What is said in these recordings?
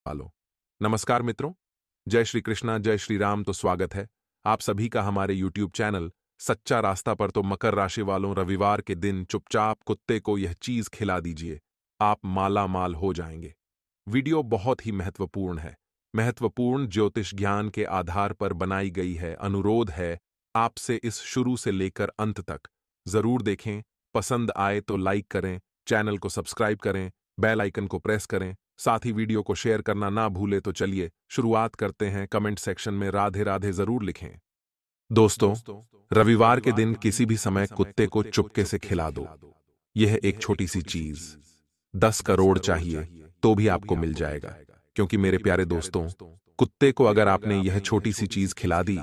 वालों, नमस्कार मित्रों। जय श्री कृष्णा, जय श्री राम। तो स्वागत है आप सभी का हमारे YouTube चैनल सच्चा रास्ता पर। तो मकर राशि वालों, रविवार के दिन चुपचाप कुत्ते को यह चीज खिला दीजिए, आप माला माल हो जाएंगे। वीडियो बहुत ही महत्वपूर्ण है। महत्वपूर्ण ज्योतिष ज्ञान के आधार पर बनाई गई है। अनुरोध है आपसे इस शुरू से लेकर अंत तक जरूर देखें। पसंद आए तो लाइक करें, चैनल को सब्सक्राइब करें, बेल आइकन को प्रेस करें, साथ ही वीडियो को शेयर करना ना भूले। तो चलिए शुरुआत करते हैं। कमेंट सेक्शन में राधे राधे जरूर लिखें। दोस्तों, रविवार के दिन किसी भी समय कुत्ते को चुपके से खिला दो। यह एक छोटी सी चीज 10 करोड़ चाहिए तो भी आपको मिल जाएगा। क्योंकि मेरे प्यारे दोस्तों, कुत्ते को अगर आपने यह छोटी सी चीज खिला दी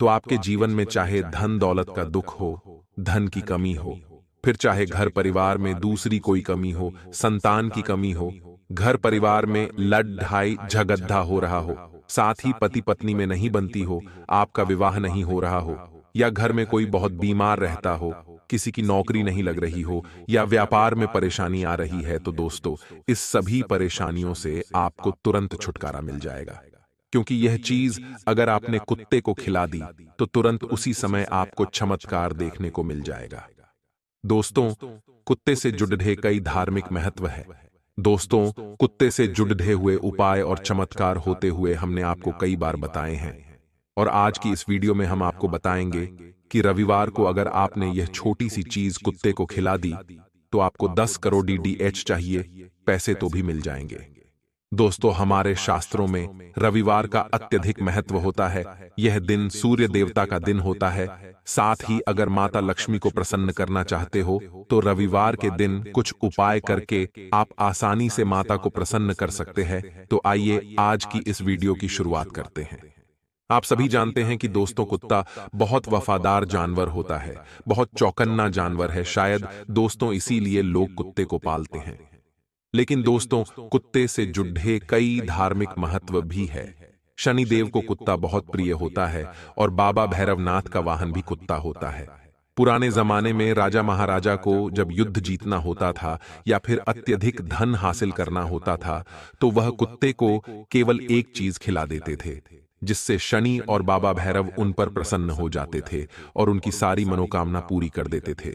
तो आपके जीवन में चाहे धन दौलत का दुख हो, धन की कमी हो, फिर चाहे घर परिवार में दूसरी कोई कमी हो, संतान की कमी हो, घर परिवार में लड़-ढाई झगड़ा हो रहा हो, साथ ही पति पत्नी में नहीं बनती हो, आपका विवाह नहीं हो रहा हो, या घर में कोई बहुत बीमार रहता हो, किसी की नौकरी नहीं लग रही हो, या व्यापार में परेशानी आ रही है, तो दोस्तों इस सभी परेशानियों से आपको तुरंत छुटकारा मिल जाएगा। क्योंकि यह चीज अगर आपने कुत्ते को खिला दी तो तुरंत उसी समय आपको चमत्कार देखने को मिल जाएगा। दोस्तों, कुत्ते से जुड़े कई धार्मिक महत्व है। दोस्तों, कुत्ते से जुड़े हुए उपाय और चमत्कार होते हुए हमने आपको कई बार बताए हैं, और आज की इस वीडियो में हम आपको बताएंगे कि रविवार को अगर आपने यह छोटी सी चीज कुत्ते को खिला दी तो आपको 10 करोड़ DH चाहिए, पैसे तो भी मिल जाएंगे। दोस्तों, हमारे शास्त्रों में रविवार का अत्यधिक महत्व होता है। यह दिन सूर्य देवता का दिन होता है। साथ ही अगर माता लक्ष्मी को प्रसन्न करना चाहते हो तो रविवार के दिन कुछ उपाय करके आप आसानी से माता को प्रसन्न कर सकते हैं। तो आइए आज की इस वीडियो की शुरुआत करते हैं। आप सभी जानते हैं कि दोस्तों कुत्ता बहुत वफादार जानवर होता है, बहुत चौकन्ना जानवर है। शायद दोस्तों इसीलिए लोग कुत्ते को पालते हैं। लेकिन दोस्तों, कुत्ते से जुड़े कई धार्मिक महत्व भी है। शनिदेव को कुत्ता बहुत प्रिय होता है और बाबा भैरवनाथ का वाहन भी कुत्ता होता है। पुराने जमाने में राजा महाराजा को जब युद्ध जीतना होता था या फिर अत्यधिक धन हासिल करना होता था तो वह कुत्ते को केवल एक चीज खिला देते थे, जिससे शनि और बाबा भैरव उन पर प्रसन्न हो जाते थे और उनकी सारी मनोकामना पूरी कर देते थे।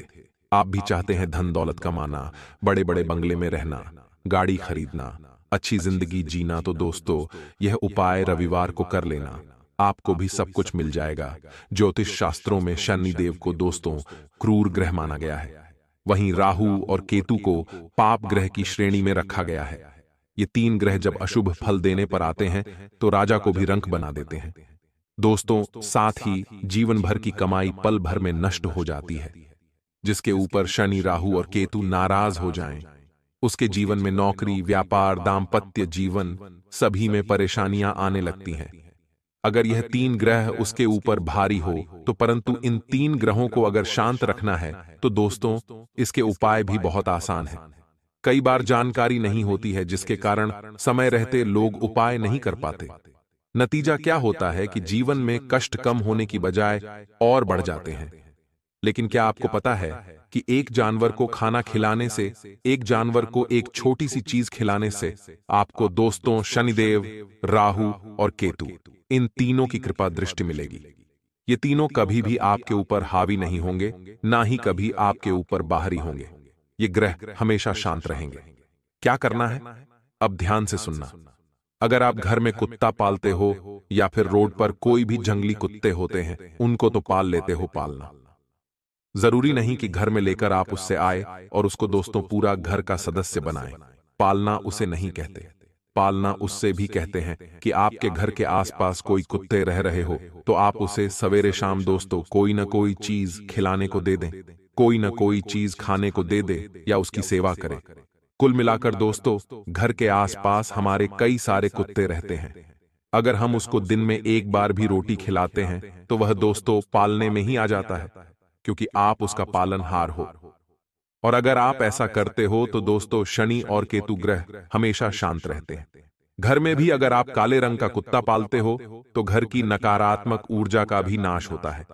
आप भी चाहते हैं धन दौलत कमाना, बड़े बड़े बंगले में रहना, गाड़ी खरीदना, अच्छी जिंदगी जीना, तो दोस्तों यह उपाय रविवार को कर लेना, आपको भी सब कुछ मिल जाएगा। ज्योतिष शास्त्रों में शनिदेव को दोस्तों क्रूर ग्रह माना गया है। वहीं राहु और केतु को पाप ग्रह की श्रेणी में रखा गया है। ये तीन ग्रह जब अशुभ फल देने पर आते हैं तो राजा को भी रंक बना देते हैं। दोस्तों, साथ ही जीवन भर की कमाई पल भर में नष्ट हो जाती है। जिसके ऊपर शनि, राहु और केतु नाराज हो जाएं, उसके जीवन में नौकरी, व्यापार, दाम्पत्य जीवन सभी में परेशानियां आने लगती हैं। अगर यह तीन ग्रह उसके ऊपर भारी हो तो, परंतु इन तीन ग्रहों को अगर शांत रखना है तो दोस्तों इसके उपाय भी बहुत आसान है। कई बार जानकारी नहीं होती है, जिसके कारण समय रहते लोग उपाय नहीं कर पाते। नतीजा क्या होता है कि जीवन में कष्ट कम होने की बजाय और बढ़ जाते हैं। लेकिन क्या आपको पता है कि एक जानवर को खाना खिलाने से, एक जानवर को एक छोटी सी चीज खिलाने से आपको दोस्तों शनिदेव, राहु और केतु, इन तीनों की कृपा दृष्टि मिलेगी। ये तीनों कभी भी आपके ऊपर हावी नहीं होंगे, ना ही कभी आपके ऊपर बाहरी होंगे। ये ग्रह हमेशा शांत रहेंगे। क्या करना है, अब ध्यान से सुनना। अगर आप घर में कुत्ता पालते हो या फिर रोड पर कोई भी जंगली कुत्ते होते हैं, उनको तो पाल लेते हो, पालना जरूरी नहीं कि घर में लेकर आप उससे आए और उसको दोस्तों पूरा घर का सदस्य बनाएं। पालना उसे नहीं कहते, पालना उससे भी कहते हैं कि आपके घर के आसपास कोई कुत्ते रह रहे हो तो आप उसे सवेरे शाम दोस्तों कोई ना कोई चीज खिलाने को दे दें, कोई ना कोई चीज खाने को दे दे या उसकी सेवा करें। कुल मिलाकर दोस्तों घर के आसपास हमारे कई सारे कुत्ते रहते हैं। अगर हम उसको दिन में एक बार भी रोटी खिलाते हैं तो वह दोस्तों पालने में ही आ जाता है, क्योंकि आप उसका पालनहार हो। और अगर आप ऐसा करते हो तो दोस्तों शनि और केतु ग्रह हमेशा शांत रहते हैं। घर में भी अगर आप काले रंग का कुत्ता पालते हो तो घर की नकारात्मक ऊर्जा का भी नाश होता है।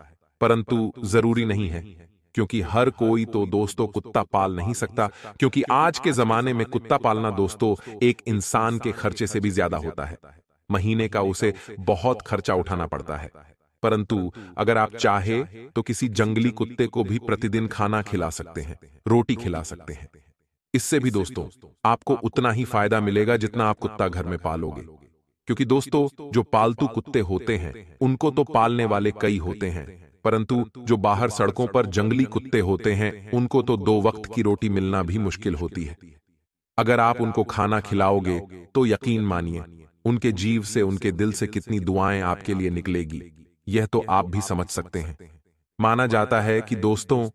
परंतु जरूरी नहीं है, क्योंकि हर कोई तो दोस्तों कुत्ता पाल नहीं सकता, क्योंकि आज के जमाने में कुत्ता पालना दोस्तों एक इंसान के खर्चे से भी ज्यादा होता है। महीने का उसे बहुत खर्चा उठाना पड़ता है। परंतु अगर आप चाहे तो किसी जंगली कुत्ते को भी प्रतिदिन खाना खिला सकते हैं, रोटी खिला सकते हैं। इससे भी दोस्तों आपको उतना ही फायदा मिलेगा जितना आप कुत्ता घर में पालोगे। क्योंकि दोस्तों जो पालतू कुत्ते होते हैं उनको तो पालने वाले कई होते हैं, परंतु जो बाहर सड़कों पर जंगली कुत्ते होते हैं उनको तो 2 वक्त की रोटी मिलना भी मुश्किल होती है। अगर आप उनको खाना खिलाओगे तो यकीन मानिए उनके जीव से, उनके दिल से कितनी दुआएं आपके लिए निकलेगी, यह तो आप भी समझ सकते हैं। माना जाता है कि दोस्तों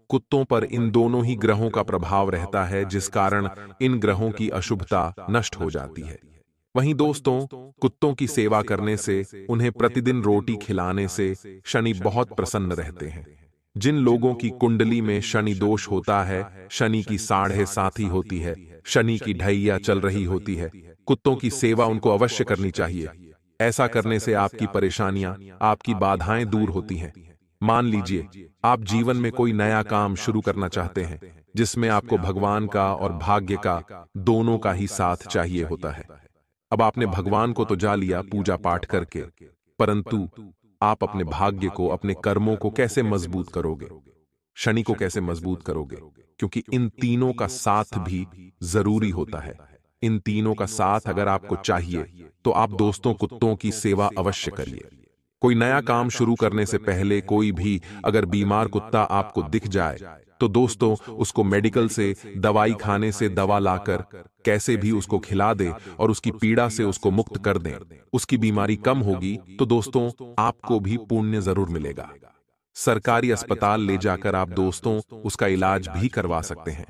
कुत्तों पर इन दोनों ही ग्रहों का प्रभाव रहता है, जिस कारण इन ग्रहों की अशुभता नष्ट हो जाती है। वहीं दोस्तों कुत्तों की सेवा करने से, उन्हें प्रतिदिन रोटी खिलाने से शनि बहुत प्रसन्न रहते हैं। जिन लोगों की कुंडली में शनि दोष होता है, शनि की 7.5 होती है, शनि की ढैया चल रही होती है, कुत्तों की सेवा उनको अवश्य करनी चाहिए। ऐसा करने से आपकी परेशानियां, आपकी बाधाएं दूर होती हैं। मान लीजिए आप जीवन में कोई नया काम शुरू करना चाहते हैं जिसमें आपको भगवान का और भाग्य का दोनों का ही साथ चाहिए होता है। अब आपने भगवान को तो जा लिया पूजा पाठ करके, परंतु आप अपने भाग्य को, अपने कर्मों को कैसे मजबूत करोगे? शनि को कैसे मजबूत करोगे? क्योंकि इन तीनों का साथ भी जरूरी होता है। इन तीनों का साथ अगर आपको चाहिए तो आप दोस्तों कुत्तों की सेवा अवश्य करिए। कोई नया काम शुरू करने से पहले कोई भी अगर बीमार कुत्ता आपको दिख जाए तो दोस्तों उसको मेडिकल से दवाई खाने से दवा लाकर कैसे भी उसको खिला दे और उसकी पीड़ा से उसको मुक्त कर दें। उसकी बीमारी कम होगी तो दोस्तों आपको भी पुण्य जरूर मिलेगा। सरकारी अस्पताल ले जाकर आप दोस्तों उसका इलाज भी करवा सकते हैं।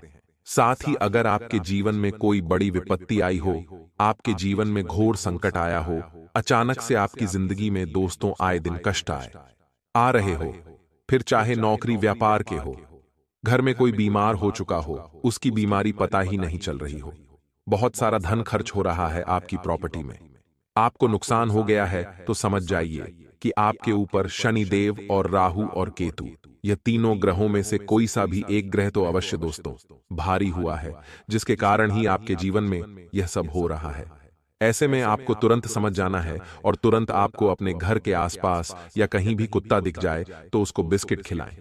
साथ ही अगर आपके जीवन में कोई बड़ी विपत्ति आई हो, आपके जीवन में घोर संकट आया हो, अचानक से आपकी जिंदगी में दोस्तों आए दिन कष्ट आ रहे हो, फिर चाहे नौकरी व्यापार के हो, घर में कोई बीमार हो चुका हो, उसकी बीमारी पता ही नहीं चल रही हो, बहुत सारा धन खर्च हो रहा है आपकी प्रॉपर्टी में, आपको नुकसान हो गया है, तो समझ जाइए कि आपके ऊपर शनिदेव और राहु और केतु, यह तीनों ग्रहों में से कोई सा भी एक ग्रह तो अवश्य दोस्तों भारी हुआ है, जिसके कारण ही आपके जीवन में यह सब हो रहा है। ऐसे में आपको तुरंत समझ जाना है और तुरंत आपको अपने घर के आसपास या कहीं भी कुत्ता दिख जाए तो उसको बिस्किट खिलाएं।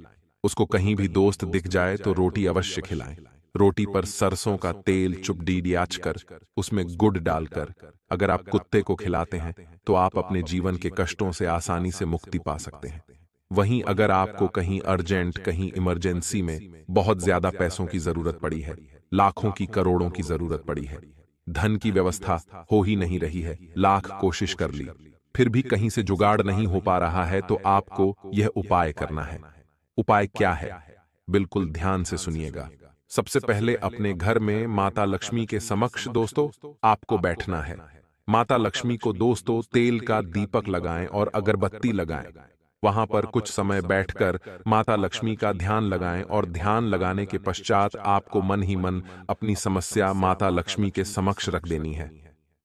उसको कहीं भी दोस्त दिख जाए तो रोटी अवश्य खिलाएं। रोटी पर सरसों का तेल चुपडीडियाच कर उसमें गुड़ डालकर अगर आप कुत्ते को खिलाते हैं तो आप अपने जीवन के कष्टों से आसानी से मुक्ति पा सकते हैं। वहीं अगर आपको कहीं अर्जेंट, कहीं इमरजेंसी में बहुत ज्यादा पैसों की जरूरत पड़ी है, लाखों की करोड़ों की जरूरत पड़ी है, धन की व्यवस्था हो ही नहीं रही है, लाख कोशिश कर ली, फिर भी कहीं से जुगाड़ नहीं हो पा रहा है, तो आपको यह उपाय करना है। उपाय क्या है? बिल्कुल ध्यान से सुनिएगा। सबसे पहले अपने घर में माता लक्ष्मी के समक्ष दोस्तों आपको बैठना है। माता लक्ष्मी को दोस्तों तेल का दीपक लगाएं और अगरबत्ती लगाएं। वहां पर कुछ समय बैठकर माता लक्ष्मी का ध्यान लगाएं और ध्यान लगाने के पश्चात आपको मन ही मन अपनी समस्या माता लक्ष्मी के समक्ष रख देनी है।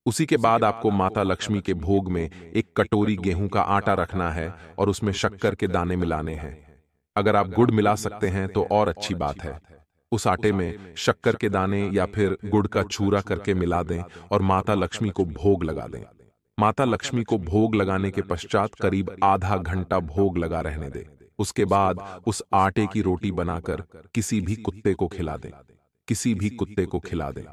उसी के बाद आपको माता लक्ष्मी के भोग में एक कटोरी गेहूं का आटा रखना है और उसमें शक्कर के दाने मिलाने हैं। अगर आप गुड़ मिला सकते हैं तो और अच्छी बात है। उस आटे में शक्कर के दाने या फिर गुड़ का चूरा करके मिला दें और माता लक्ष्मी को भोग लगा दें। माता लक्ष्मी को भोग लगाने के पश्चात करीब आधा घंटा भोग लगा रहने दें। उसके बाद उस आटे की रोटी बनाकर किसी भी कुत्ते को खिला दें। किसी भी कुत्ते को खिला दें।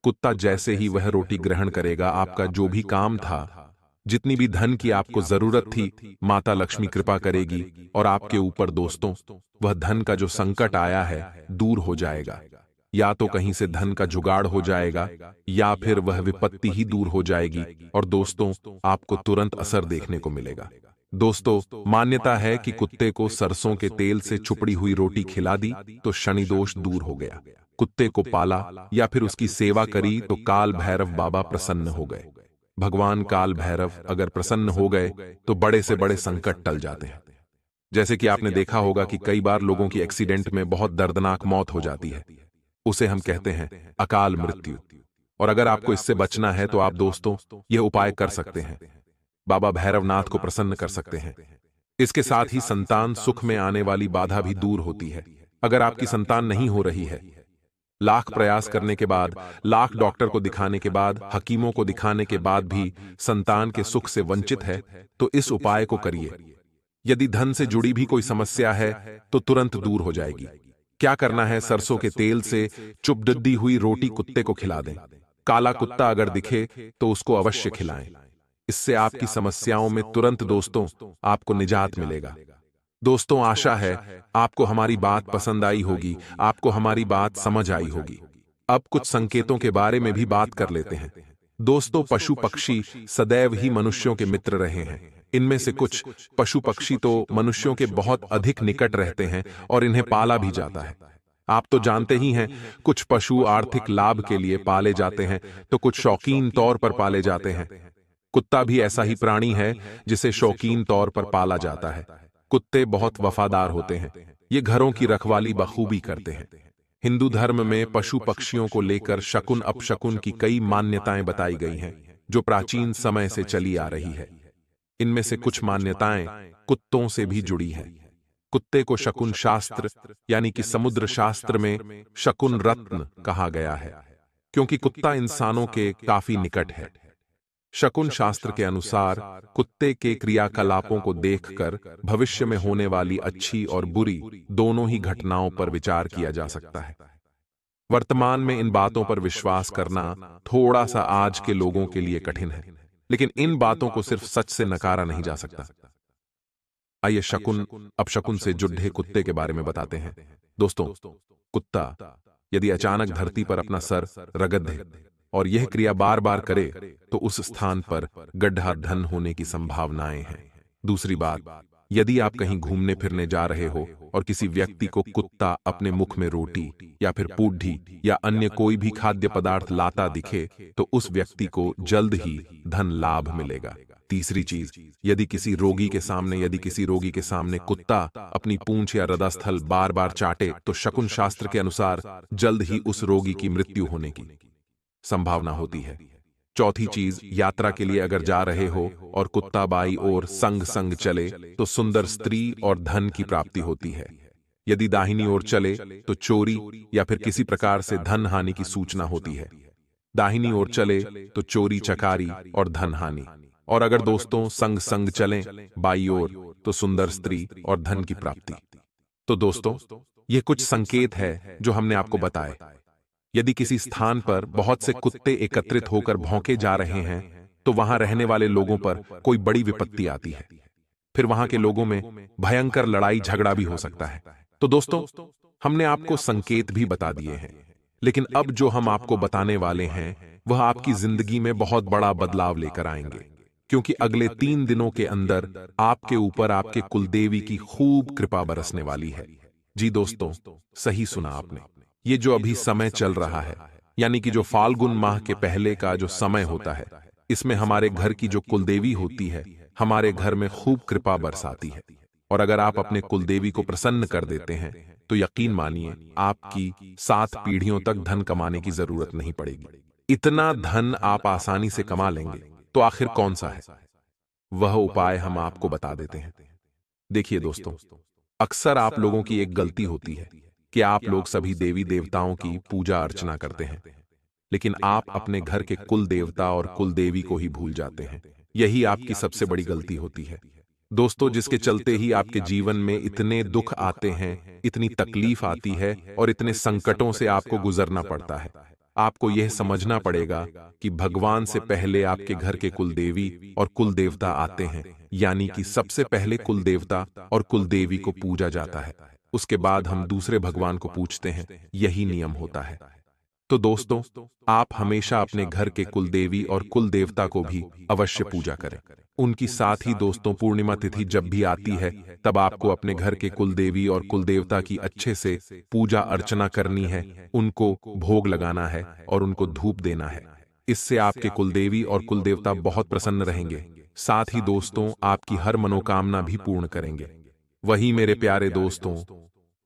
कुत्ता जैसे ही वह रोटी ग्रहण करेगा, आपका जो भी काम था, जितनी भी धन की आपको जरूरत थी, माता लक्ष्मी कृपा करेगी और आपके ऊपर दोस्तों वह धन का जो संकट आया है दूर हो जाएगा। या तो कहीं से धन का जुगाड़ हो जाएगा या फिर वह विपत्ति ही दूर हो जाएगी और दोस्तों आपको तुरंत असर देखने को मिलेगा। दोस्तों मान्यता है कि कुत्ते को सरसों के तेल से चुपड़ी हुई रोटी खिला दी तो शनि दोष दूर हो गया। कुत्ते को पाला या फिर उसकी सेवा करी तो काल भैरव बाबा प्रसन्न हो गए। भगवान काल भैरव अगर प्रसन्न हो गए तो बड़े से बड़े संकट टल जाते हैं। जैसे कि आपने देखा होगा कि कई बार लोगों की एक्सीडेंट में बहुत दर्दनाक मौत हो जाती है, उसे हम कहते हैं अकाल मृत्यु। और अगर आपको इससे बचना है तो आप दोस्तों यह उपाय कर सकते हैं। बाबा भैरवनाथ को प्रसन्न कर सकते हैं। इसके साथ ही संतान सुख में आने वाली बाधा भी दूर होती है। अगर आपकी संतान नहीं हो रही है, लाख प्रयास करने के बाद, लाख डॉक्टर को दिखाने के बाद, हकीमों को दिखाने के बाद भी संतान के सुख से वंचित है, तो इस उपाय को करिए। यदि धन से जुड़ी भी कोई समस्या है तो तुरंत दूर हो जाएगी। क्या करना है? सरसों के तेल से चुपडुद्दी हुई रोटी कुत्ते को खिला दें। काला कुत्ता अगर दिखे तो उसको अवश्य खिलाएं। इससे आपकी समस्याओं में तुरंत दोस्तों आपको निजात मिलेगा। दोस्तों, आशा है आपको हमारी बात पसंद आई होगी, आपको हमारी बात समझ आई होगी। अब कुछ संकेतों के बारे में भी बात कर लेते हैं। दोस्तों, पशु पक्षी सदैव ही मनुष्यों के मित्र रहे हैं। इनमें से कुछ पशु पक्षी तो मनुष्यों के बहुत अधिक निकट रहते हैं और इन्हें पाला भी जाता है। आप तो जानते ही हैं, कुछ पशु आर्थिक लाभ के लिए पाले जाते हैं तो कुछ शौकीन तौर पर पाले जाते हैं। कुत्ता भी ऐसा ही प्राणी है जिसे शौकीन तौर पर पाला जाता है। कुत्ते बहुत वफादार होते हैं। ये घरों की रखवाली बखूबी करते हैं। हिंदू धर्म में पशु पक्षियों को लेकर शकुन अपशकुन की कई मान्यताएं बताई गई हैं, जो प्राचीन समय से चली आ रही है। इनमें से कुछ मान्यताएं कुत्तों से भी जुड़ी हैं। कुत्ते को शकुन शास्त्र यानी कि समुद्र शास्त्र में शकुन रत्न कहा गया है, क्योंकि कुत्ता इंसानों के काफी निकट है। शकुन शास्त्र के अनुसार कुत्ते के क्रियाकलापों को देखकर भविष्य में होने वाली अच्छी और बुरी दोनों ही घटनाओं पर विचार किया जा सकता है। वर्तमान में इन बातों पर विश्वास करना थोड़ा सा आज के लोगों के लिए कठिन है, लेकिन इन बातों को सिर्फ सच से नकारा नहीं जा सकता। आइए शकुन अपशकुन से जुड़े कुत्ते के बारे में बताते हैं। दोस्तों, कुत्ता यदि अचानक धरती पर अपना सर रगड़ दे और यह क्रिया बार बार करे तो उस स्थान पर गड्ढा धन होने की संभावनाएं हैं। दूसरी बात, यदि आप कहीं घूमने फिरने जा रहे हो और किसी व्यक्ति को कुत्ता अपने मुख में रोटी या फिर पूढ़ी या अन्य कोई भी खाद्य पदार्थ लाता दिखे तो उस व्यक्ति को जल्द ही धन लाभ मिलेगा। तीसरी चीज, यदि किसी रोगी के सामने कुत्ता अपनी पूंछ या हृदयस्थल बार बार चाटे तो शकुन शास्त्र के अनुसार जल्द ही उस रोगी की मृत्यु होने की संभावना होती है। चौथी चीज, यात्रा के लिए अगर जा रहे हो और कुत्ता बाई और संग संग चले तो सुंदर स्त्री और धन की प्राप्ति होती है। यदि दाहिनी ओर चले तो चोरी या फिर किसी प्रकार से धन हानि की सूचना होती है। दाहिनी ओर चले तो चोरी चकारी और धन हानि, और अगर दोस्तों संग संग चलें बाई ओर तो सुंदर स्त्री और धन की प्राप्ति। तो दोस्तों, ये कुछ संकेत है जो हमने आपको बताए। यदि किसी स्थान पर बहुत से कुत्ते एकत्रित होकर भौंके जा रहे हैं तो वहां रहने वाले लोगों पर कोई बड़ी विपत्ति आती है। फिर वहां के लोगों में भयंकर लड़ाई झगड़ा भी हो सकता है। तो दोस्तों, हमने आपको संकेत भी बता दिए हैं, लेकिन अब जो हम आपको बताने वाले हैं वह आपकी जिंदगी में बहुत बड़ा बदलाव लेकर आएंगे, क्योंकि अगले 3 दिनों के अंदर आपके ऊपर आपके कुलदेवी की खूब कृपा बरसने वाली है। जी दोस्तों, सही सुना आपने। ये जो अभी समय चल रहा है, यानी कि जो फाल्गुन माह के पहले का जो समय होता है, इसमें हमारे घर की जो कुलदेवी होती है हमारे घर में खूब कृपा बरसाती है। और अगर आप अपने कुलदेवी को प्रसन्न कर देते हैं तो यकीन मानिए आपकी 7 पीढ़ियों तक धन कमाने की जरूरत नहीं पड़ेगी। इतना धन आप आसानी से कमा लेंगे। तो आखिर कौन सा है वह उपाय, हम आपको बता देते हैं। देखिए दोस्तों, अक्सर आप लोगों की एक गलती होती है कि आप लोग सभी देवी देवताओं की पूजा अर्चना करते हैं, लेकिन आप अपने घर के कुल देवता और कुल देवी को ही भूल जाते हैं। यही आपकी सबसे बड़ी गलती होती है दोस्तों, जिसके चलते ही आपके जीवन में इतने दुख आते हैं, इतनी तकलीफ आती है और इतने संकटों से आपको गुजरना पड़ता है। आपको यह समझना पड़ेगा कि भगवान से पहले आपके घर के कुल देवी और कुल देवता आते हैं, यानी कि सबसे पहले कुल देवता और कुल देवी को पूजा जाता है, उसके बाद हम दूसरे भगवान को पूछते हैं। यही नियम होता है। तो दोस्तों, आप हमेशा अपने घर के कुल देवी और कुल देवता को भी अवश्य पूजा करें। उनकी साथ ही दोस्तों, पूर्णिमा तिथि जब भी आती है तब आपको अपने घर के कुल देवी और कुल देवता की अच्छे से पूजा अर्चना करनी है, उनको भोग लगाना है और उनको धूप देना है। इससे आपके कुल देवी और कुल देवता बहुत प्रसन्न रहेंगे। साथ ही दोस्तों, आपकी हर मनोकामना भी पूर्ण करेंगे। वही मेरे प्यारे दोस्तों,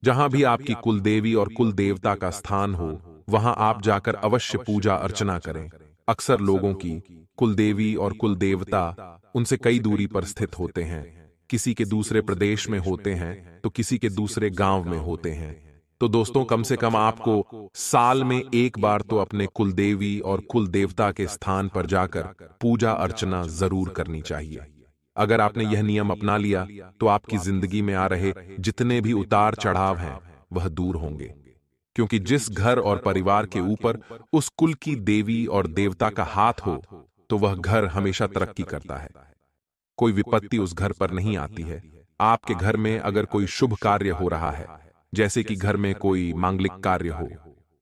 जहां भी आपकी कुल देवी और कुल देवता का स्थान हो वहां आप जाकर अवश्य पूजा अर्चना करें। अक्सर लोगों की कुल देवी और कुल देवता उनसे कई दूरी पर स्थित होते हैं, किसी के दूसरे प्रदेश में होते हैं तो किसी के दूसरे गांव में होते हैं। तो दोस्तों, कम से कम आपको साल में एक बार तो अपने कुलदेवी और कुल देवता के स्थान पर जाकर पूजा अर्चना जरूर करनी चाहिए। अगर आपने यह नियम अपना लिया तो आपकी जिंदगी में आ रहे जितने भी उतार चढ़ाव हैं वह दूर होंगे, क्योंकि जिस घर और परिवार के ऊपर उस कुल की देवी और देवता का हाथ हो तो वह घर हमेशा तरक्की करता है। कोई विपत्ति उस घर पर नहीं आती है। आपके घर में अगर कोई शुभ कार्य हो रहा है, जैसे कि घर में कोई मांगलिक कार्य हो,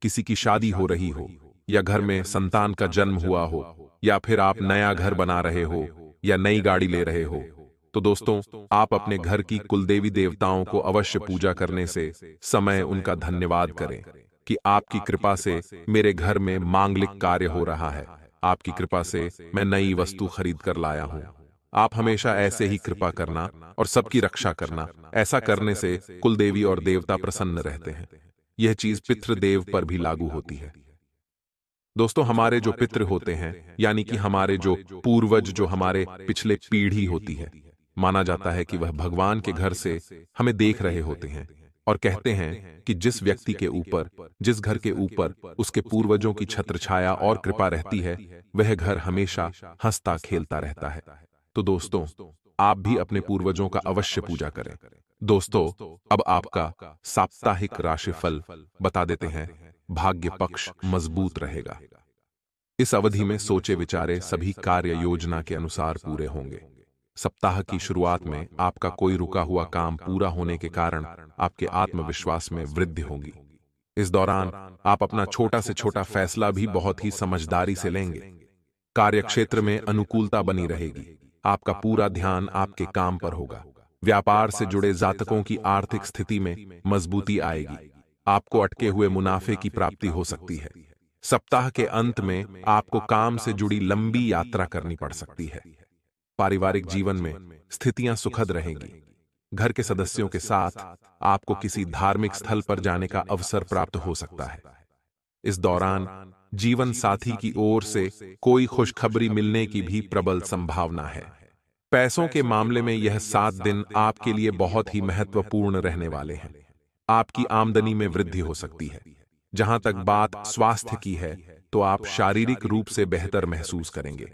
किसी की शादी हो रही हो, या घर में संतान का जन्म हुआ हो, या फिर आप नया घर बना रहे हो या नई गाड़ी ले रहे हो, तो दोस्तों, आप अपने घर की कुलदेवी देवताओं को अवश्य पूजा करने से समय उनका धन्यवाद करें कि आपकी कृपा से मेरे घर में मांगलिक कार्य हो रहा है, आपकी कृपा से मैं नई वस्तु खरीद कर लाया हूं। आप हमेशा ऐसे ही कृपा करना और सबकी रक्षा करना। ऐसा करने से कुलदेवी और देवता प्रसन्न रहते हैं। यह चीज पितृदेव पर भी लागू होती है। दोस्तों, हमारे जो पितृ होते हैं, यानी कि हमारे जो पूर्वज, जो हमारे पिछले पीढ़ी होती है, माना जाता है कि वह भगवान के घर से हमें देख रहे होते हैं और कहते हैं कि जिस व्यक्ति के ऊपर, जिस घर के ऊपर उसके पूर्वजों की छत्र छाया और कृपा रहती है, वह घर हमेशा हंसता खेलता रहता है। तो दोस्तों, आप भी अपने पूर्वजों का अवश्य पूजा करें। दोस्तों, अब आपका साप्ताहिक राशिफल बता देते हैं। भाग्य पक्ष मजबूत रहेगा। इस अवधि में सोचे विचारे सभी कार्य योजना के अनुसार पूरे होंगे। सप्ताह की शुरुआत में आपका कोई रुका हुआ काम पूरा होने के कारण आपके आत्मविश्वास में वृद्धि होगी। इस दौरान आप अपना छोटा से छोटा फैसला भी बहुत ही समझदारी से लेंगे। कार्यक्षेत्र में अनुकूलता बनी रहेगी। आपका पूरा ध्यान आपके काम पर होगा। व्यापार से जुड़े जातकों की आर्थिक स्थिति में मजबूती आएगी। आपको अटके हुए मुनाफे की प्राप्ति हो सकती है। सप्ताह के अंत में आपको काम से जुड़ी लंबी यात्रा करनी पड़ सकती है। पारिवारिक जीवन में स्थितियां सुखद रहेंगी। घर के सदस्यों के साथ आपको किसी धार्मिक स्थल पर जाने का अवसर प्राप्त हो सकता है। इस दौरान जीवन साथी की ओर से कोई खुशखबरी मिलने की भी प्रबल संभावना है। पैसों के मामले में यह 7 दिन आपके लिए बहुत ही महत्वपूर्ण रहने वाले हैं। आपकी आमदनी में वृद्धि हो सकती है। जहां तक बात स्वास्थ्य की है, तो आप शारीरिक रूप से बेहतर महसूस करेंगे।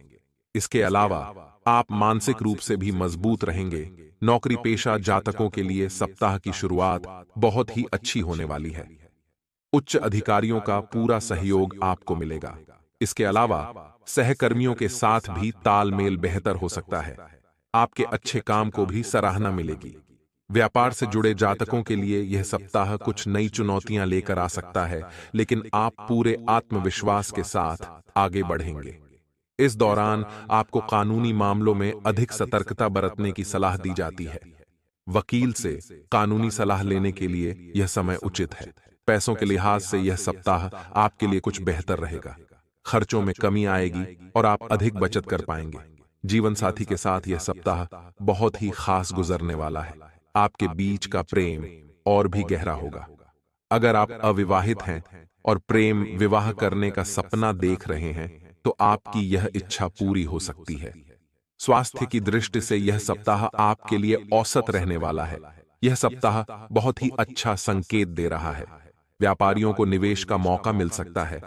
इसके अलावा आप मानसिक रूप से भी मजबूत रहेंगे। नौकरी पेशा जातकों के लिए सप्ताह की शुरुआत बहुत ही अच्छी होने वाली है। उच्च अधिकारियों का पूरा सहयोग आपको मिलेगा। इसके अलावा सहकर्मियों के साथ भी तालमेल बेहतर हो सकता है। आपके अच्छे काम को भी सराहना मिलेगी। व्यापार से जुड़े जातकों के लिए यह सप्ताह कुछ नई चुनौतियां लेकर आ सकता है, लेकिन आप पूरे आत्मविश्वास के साथ आगे बढ़ेंगे। इस दौरान आपको कानूनी मामलों में अधिक सतर्कता बरतने की सलाह दी जाती है। वकील से कानूनी सलाह लेने के लिए यह समय उचित है। पैसों के लिहाज से यह सप्ताह आपके लिए कुछ बेहतर रहेगा। खर्चों में कमी आएगी और आप अधिक बचत कर पाएंगे। जीवन साथी के साथ यह सप्ताह बहुत ही खास गुजरने वाला है। आपके बीच का प्रेम और भी गहरा होगा। अगर आप अविवाहित हैं और प्रेम विवाह करने का सपना देख रहे हैं, तो आपकी यह इच्छा पूरी हो सकती है। स्वास्थ्य की दृष्टि से यह सप्ताह आपके लिए औसत रहने वाला है। यह सप्ताह बहुत ही अच्छा संकेत दे रहा है। व्यापारियों को निवेश का मौका मिल सकता है।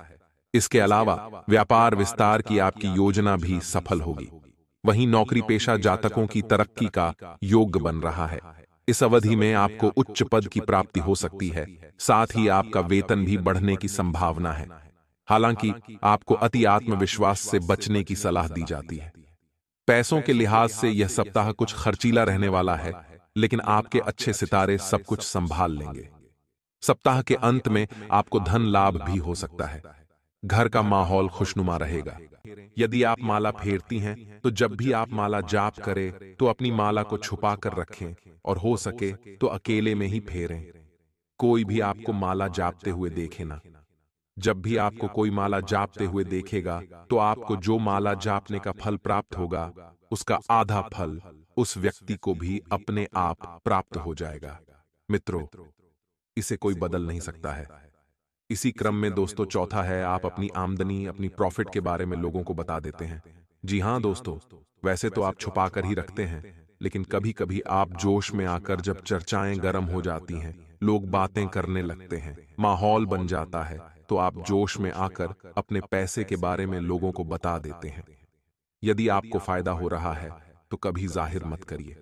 इसके अलावा व्यापार विस्तार की आपकी योजना भी सफल होगी। वहीं नौकरी पेशा जातकों की तरक्की का योग बन रहा है। इस अवधि में आपको उच्च पद की प्राप्ति हो सकती है। साथ ही आपका वेतन भी बढ़ने की संभावना है। हालांकि आपको अति आत्मविश्वास से बचने की सलाह दी जाती है। पैसों के लिहाज से यह सप्ताह कुछ खर्चीला रहने वाला है, लेकिन आपके अच्छे सितारे सब कुछ संभाल लेंगे। सप्ताह के अंत में आपको धन लाभ भी हो सकता है। घर का माहौल खुशनुमा रहेगा। यदि आप माला फेरती हैं, तो जब भी आप माला जाप करें तो अपनी माला को छुपा कर रखें और हो सके तो अकेले में ही फेरें। कोई भी आपको माला जापते हुए देखे ना। जब भी आपको कोई माला जापते हुए देखेगा, तो आपको जो माला जापने का फल प्राप्त होगा, उसका आधा फल उस व्यक्ति को भी अपने आप प्राप्त हो जाएगा। मित्रों, इसे कोई बदल नहीं सकता है। इसी क्रम में दोस्तों, चौथा है, आप अपनी आमदनी, अपनी प्रॉफिट के बारे में लोगों को बता देते हैं। जी हां दोस्तों, वैसे तो आप छुपा कर ही रखते हैं, लेकिन कभी कभी आप जोश में आकर जब चर्चाएं गर्म हो जाती हैं, लोग बातें करने लगते हैं, माहौल बन जाता है, तो आप जोश में आकर अपने पैसे के बारे में लोगों को बता देते हैं। यदि आपको फायदा हो रहा है तो कभी जाहिर मत करिए।